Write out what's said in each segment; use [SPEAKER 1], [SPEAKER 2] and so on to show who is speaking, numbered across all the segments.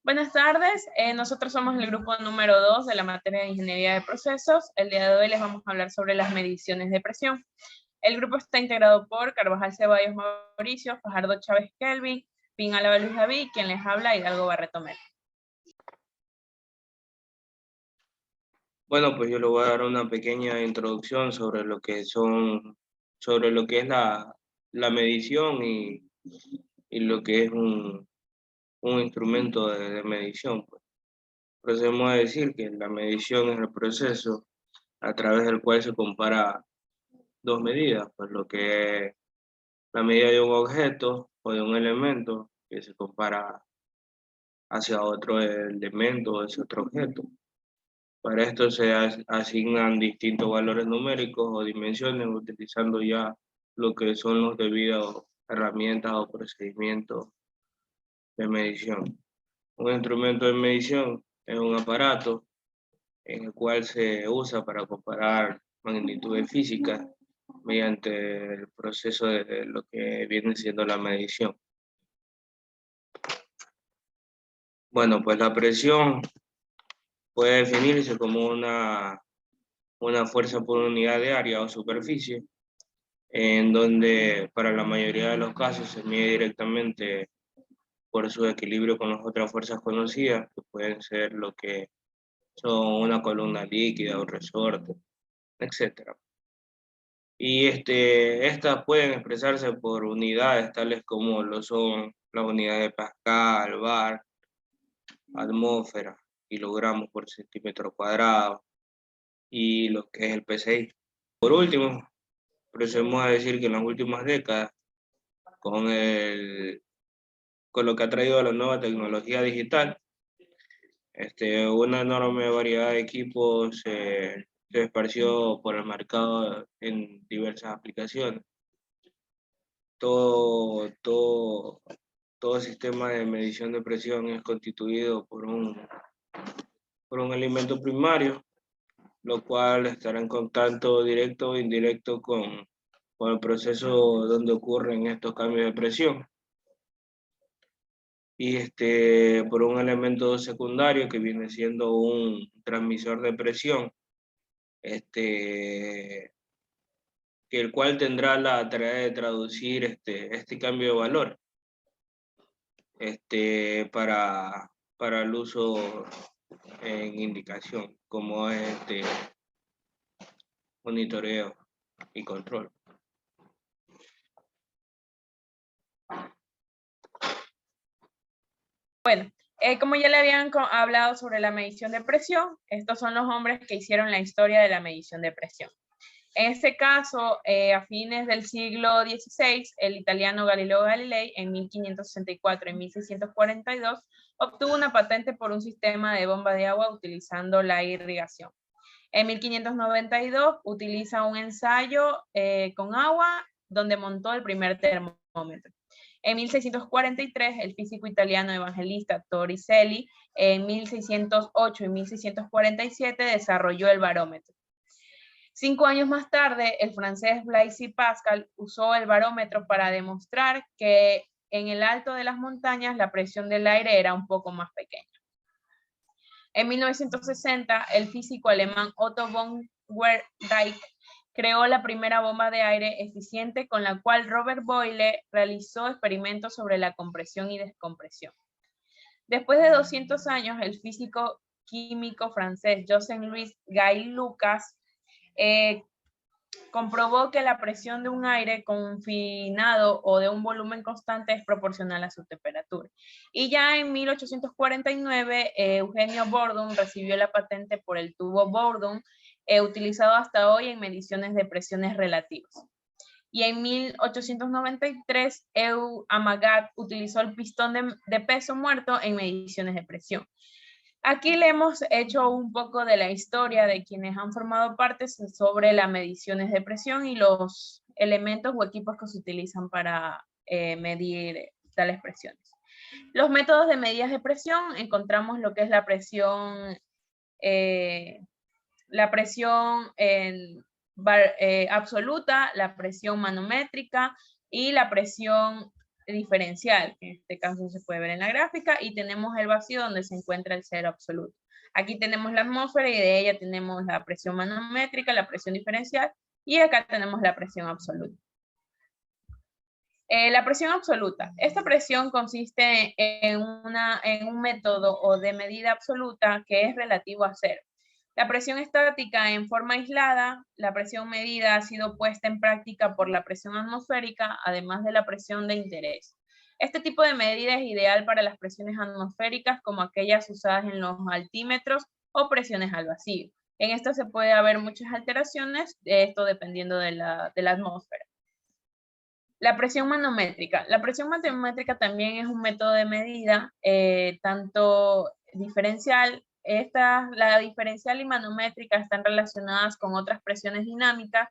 [SPEAKER 1] Buenas tardes, nosotros somos el grupo número 2 de la materia de Ingeniería de Procesos. El día de hoy les vamos a hablar sobre las mediciones de presión. El grupo está integrado por Carvajal Ceballos Mauricio, Fajardo Chávez Kelvin, Pin Álava Luis David, quien les habla, Hidalgo Barreto Melo.
[SPEAKER 2] Bueno, pues yo le voy a dar una pequeña introducción sobre lo que es la medición y lo que es un instrumento de medición, pues. Procedemos a decir que la medición es el proceso a través del cual se compara dos medidas, pues lo que es la medida de un objeto o de un elemento que se compara hacia otro elemento o hacia otro objeto. Para esto se asignan distintos valores numéricos o dimensiones utilizando ya lo que son los debidos herramientas o procedimientos de medición. Un instrumento de medición es un aparato en el cual se usa para comparar magnitudes físicas mediante el proceso de lo que viene siendo la medición. Bueno, pues la presión puede definirse como una fuerza por unidad de área o superficie, en donde para la mayoría de los casos se mide directamente por su equilibrio con las otras fuerzas conocidas, que pueden ser lo que son una columna líquida o resorte, etc. Y estas pueden expresarse por unidades tales como lo son las unidades de Pascal, bar, atmósfera, kilogramos por centímetro cuadrado y lo que es el PSI. Por último, procedemos a decir que en las últimas décadas, con lo que ha traído la nueva tecnología digital, una enorme variedad de equipos se esparció por el mercado en diversas aplicaciones. Todo sistema de medición de presión es constituido por un elemento primario, lo cual estará en contacto directo o indirecto con el proceso donde ocurren estos cambios de presión. Y por un elemento secundario que viene siendo un transmisor de presión, el cual tendrá la tarea de traducir este cambio de valor para el uso en indicación, como es monitoreo y control.
[SPEAKER 1] Bueno, como ya le habían hablado sobre la medición de presión, estos son los hombres que hicieron la historia de la medición de presión. En este caso, a fines del siglo XVI, el italiano Galileo Galilei, en 1564 y 1642, obtuvo una patente por un sistema de bomba de agua utilizando la irrigación. En 1592 utiliza un ensayo con agua donde montó el primer termómetro. En 1643, el físico italiano evangelista Torricelli, en 1608 y 1647, desarrolló el barómetro. 5 años más tarde, el francés Blaise Pascal usó el barómetro para demostrar que en el alto de las montañas la presión del aire era un poco más pequeña. En 1960, el físico alemán Otto von Guericke creó la primera bomba de aire eficiente con la cual Robert Boyle realizó experimentos sobre la compresión y descompresión. Después de 200 años, el físico químico francés Joseph-Louis Gay-Lucas comprobó que la presión de un aire confinado o de un volumen constante es proporcional a su temperatura. Y ya en 1849, Eugenio Bourdon recibió la patente por el tubo Bourdon, utilizado hasta hoy en mediciones de presiones relativas. Y en 1893, Amagat utilizó el pistón de peso muerto en mediciones de presión. Aquí le hemos hecho un poco de la historia de quienes han formado parte sobre las mediciones de presión y los elementos o equipos que se utilizan para medir tales presiones. Los métodos de medidas de presión, encontramos lo que es la presión absoluta, la presión manométrica y la presión diferencial, que en este caso se puede ver en la gráfica, y tenemos el vacío donde se encuentra el cero absoluto. Aquí tenemos la atmósfera y de ella tenemos la presión manométrica, la presión diferencial, y acá tenemos la presión absoluta. La presión absoluta. Esta presión consiste en un método o de medida absoluta que es relativo a cero. La presión estática en forma aislada, la presión medida ha sido puesta en práctica por la presión atmosférica, además de la presión de interés. Este tipo de medida es ideal para las presiones atmosféricas como aquellas usadas en los altímetros o presiones al vacío. En esto se puede haber muchas alteraciones, esto dependiendo de la atmósfera. La presión manométrica. La presión manométrica también es un método de medida, tanto diferencial. La diferencial y manométrica están relacionadas con otras presiones dinámicas.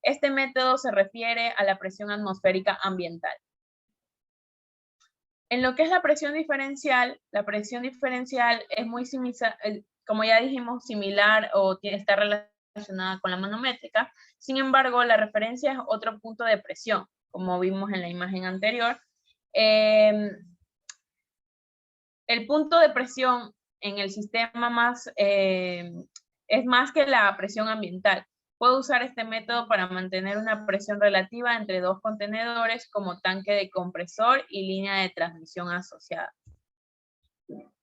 [SPEAKER 1] Este método se refiere a la presión atmosférica ambiental. En lo que es la presión diferencial es muy similar, como ya dijimos, similar o está relacionada con la manométrica. Sin embargo, la referencia es otro punto de presión, como vimos en la imagen anterior. El punto de presión en el sistema es más que la presión ambiental. Puedo usar este método para mantener una presión relativa entre dos contenedores como tanque de compresor y línea de transmisión asociada.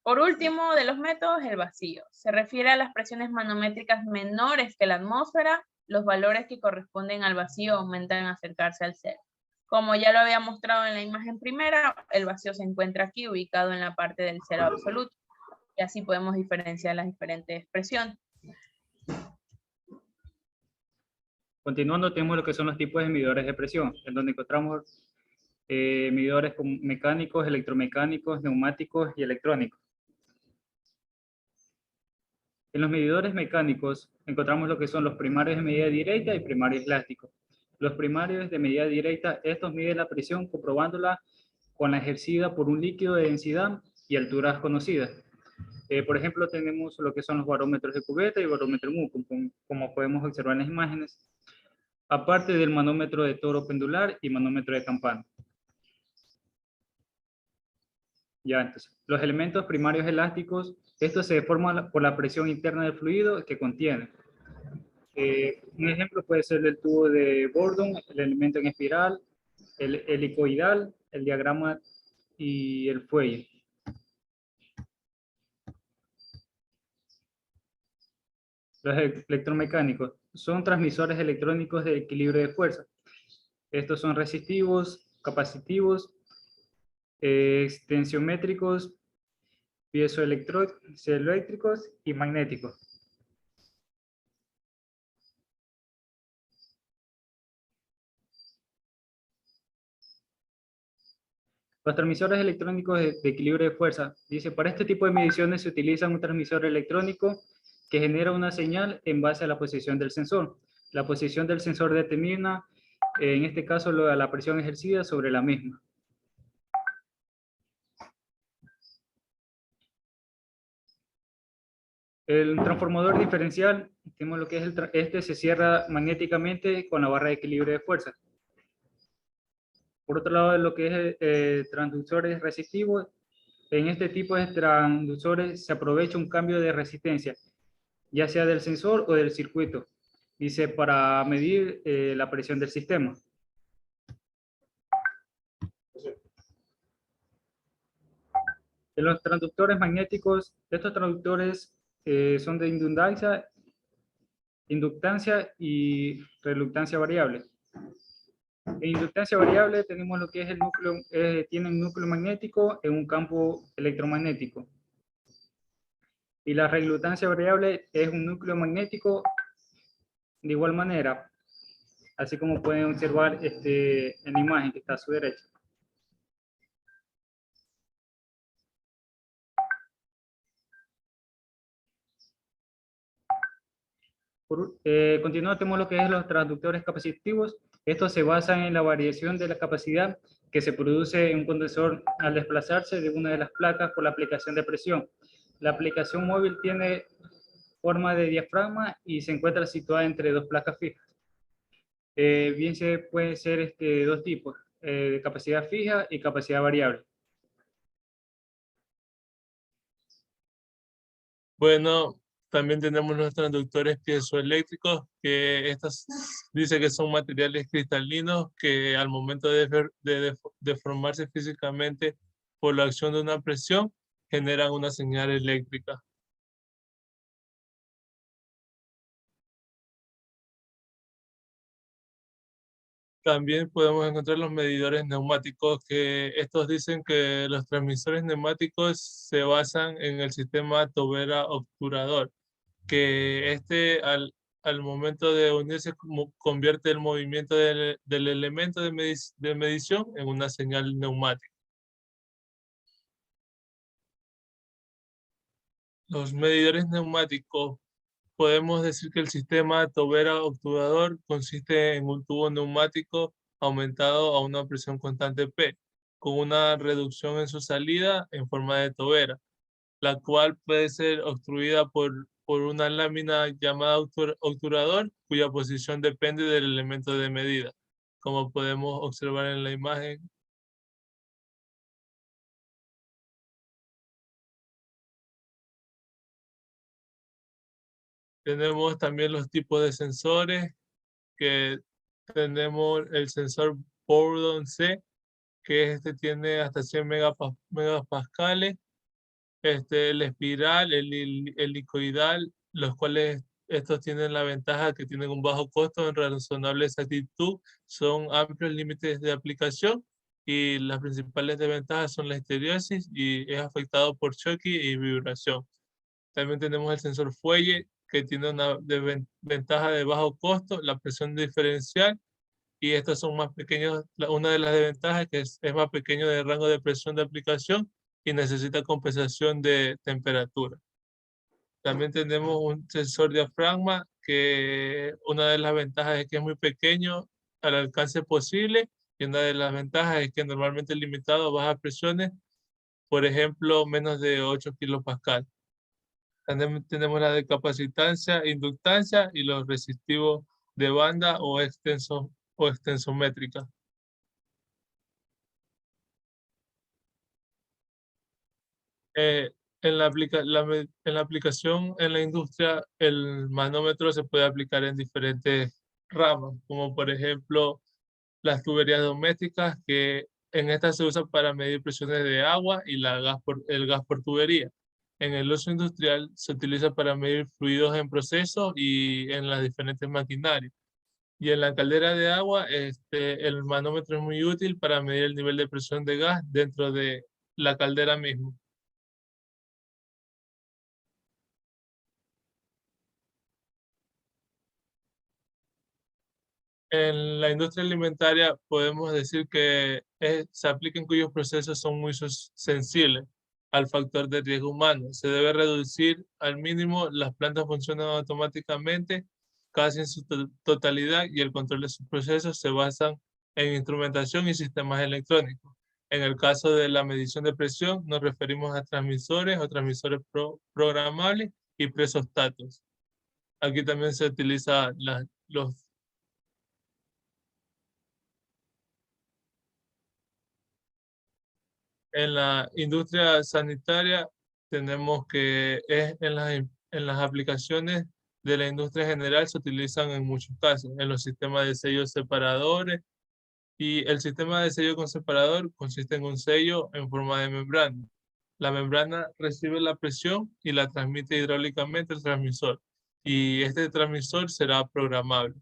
[SPEAKER 1] Por último, de los métodos, el vacío. Se refiere a las presiones manométricas menores que la atmósfera. Los valores que corresponden al vacío aumentan al acercarse al cero. Como ya lo había mostrado en la imagen primera, el vacío se encuentra aquí ubicado en la parte del cero absoluto. Y así podemos diferenciar las diferentes presiones.
[SPEAKER 3] Continuando, tenemos lo que son los tipos de medidores de presión, en donde encontramos medidores mecánicos, electromecánicos, neumáticos y electrónicos. En los medidores mecánicos encontramos lo que son los primarios de medida directa y primarios elásticos. Los primarios de medida directa, estos miden la presión comprobándola con la ejercida por un líquido de densidad y alturas conocidas. Por ejemplo, tenemos lo que son los barómetros de cubeta y barómetro MU, como podemos observar en las imágenes, aparte del manómetro de toro pendular y manómetro de campana. Ya, entonces, los elementos primarios elásticos, estos se forman por la presión interna del fluido que contiene. Un ejemplo puede ser el tubo de Bourdon, el elemento en espiral, el helicoidal, el diagrama y el fuelle. Los electromecánicos son transmisores electrónicos de equilibrio de fuerza. Estos son resistivos, capacitivos, tensiométricos, piezoeléctricos y magnéticos. Los transmisores electrónicos de equilibrio de fuerza. Dice, para este tipo de mediciones se utiliza un transmisor electrónico que genera una señal en base a la posición del sensor. La posición del sensor determina, en este caso, la presión ejercida sobre la misma. El transformador diferencial, tenemos lo que es este se cierra magnéticamente con la barra de equilibrio de fuerza. Por otro lado, lo que es transductores resistivos, en este tipo de transductores se aprovecha un cambio de resistencia, ya sea del sensor o del circuito, dice, para medir la presión del sistema. En los transductores magnéticos, estos transductores son de inductancia y reluctancia variable. En inductancia variable tenemos lo que es el núcleo, tiene un núcleo magnético en un campo electromagnético. Y la reluctancia variable es un núcleo magnético de igual manera, así como pueden observar en la imagen que está a su derecha. Continuando, tenemos lo que es los transductores capacitivos. Estos se basan en la variación de la capacidad que se produce en un condensador al desplazarse de una de las placas por la aplicación de presión. La aplicación móvil tiene forma de diafragma y se encuentra situada entre dos placas fijas. Bien pueden ser dos tipos. de capacidad fija y capacidad variable.
[SPEAKER 4] Bueno, también tenemos los transductores piezoeléctricos, que estos dice que son materiales cristalinos que al momento de formarse físicamente por la acción de una presión, generan una señal eléctrica. También podemos encontrar los medidores neumáticos, que estos dicen que los transmisores neumáticos se basan en el sistema tobera-obturador, que al momento de unirse convierte el movimiento del elemento de medición en una señal neumática. Los medidores neumáticos, podemos decir que el sistema tobera-obturador consiste en un tubo neumático aumentado a una presión constante P, con una reducción en su salida en forma de tobera, la cual puede ser obstruida por una lámina llamada obturador, cuya posición depende del elemento de medida, como podemos observar en la imagen. Tenemos también los tipos de sensores, que tenemos el sensor Bourdon C, que tiene hasta 100 megapascales, el espiral, el helicoidal, los cuales estos tienen la ventaja que tienen un bajo costo en razonable exactitud, son amplios límites de aplicación, y las principales desventajas son la histeriosis y es afectado por choque y vibración. También tenemos el sensor fuelle, que tiene una ventaja de bajo costo, la presión diferencial, y estos son más pequeños. Una de las desventajas es que es más pequeño de rango de presión de aplicación y necesita compensación de temperatura. También tenemos un sensor diafragma, que una de las ventajas es que es muy pequeño al alcance posible, y una de las ventajas es que normalmente es limitado a bajas presiones, por ejemplo, menos de 8 kilopascal. También tenemos la de capacitancia, inductancia y los resistivos de banda o extensométrica. En la aplicación en la industria, el manómetro se puede aplicar en diferentes ramas, como por ejemplo las tuberías domésticas, que en estas se usa para medir presiones de agua y el gas por tubería. En el uso industrial se utiliza para medir fluidos en proceso y en las diferentes maquinarias. Y en la caldera de agua, el manómetro es muy útil para medir el nivel de presión de gas dentro de la caldera misma. En la industria alimentaria podemos decir que se aplican cuyos procesos son muy sensibles al factor de riesgo humano. Se debe reducir al mínimo, las plantas funcionan automáticamente casi en su totalidad, y el control de sus procesos se basan en instrumentación y sistemas electrónicos. En el caso de la medición de presión, nos referimos a transmisores o transmisores programables y presostatos. Aquí también se utiliza los. En la industria sanitaria tenemos que en las aplicaciones de la industria general se utilizan en muchos casos, en los sistemas de sellos separadores, y el sistema de sello con separador consiste en un sello en forma de membrana. La membrana recibe la presión y la transmite hidráulicamente al transmisor, y este transmisor será programable.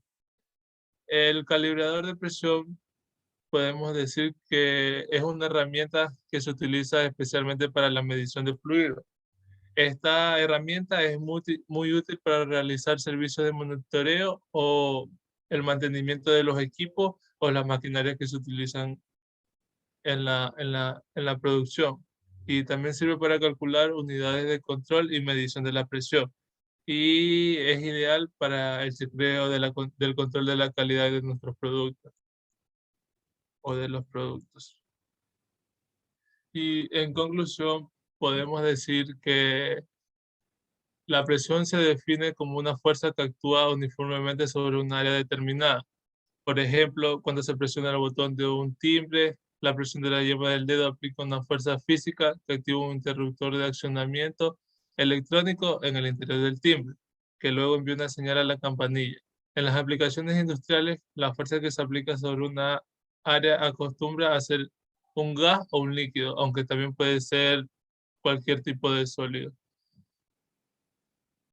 [SPEAKER 4] El calibrador de presión, podemos decir que es una herramienta que se utiliza especialmente para la medición de fluidos. Esta herramienta es muy útil para realizar servicios de monitoreo o el mantenimiento de los equipos o las maquinarias que se utilizan en la producción. Y también sirve para calcular unidades de control y medición de la presión. Y es ideal para el chequeo del control de la calidad de nuestros productos o de los productos. Y en conclusión, podemos decir que la presión se define como una fuerza que actúa uniformemente sobre un área determinada. Por ejemplo, cuando se presiona el botón de un timbre, la presión de la yema del dedo aplica una fuerza física que activa un interruptor de accionamiento electrónico en el interior del timbre, que luego envía una señal a la campanilla. En las aplicaciones industriales, la fuerza que se aplica sobre una área acostumbra a ser un gas o un líquido, aunque también puede ser cualquier tipo de sólido.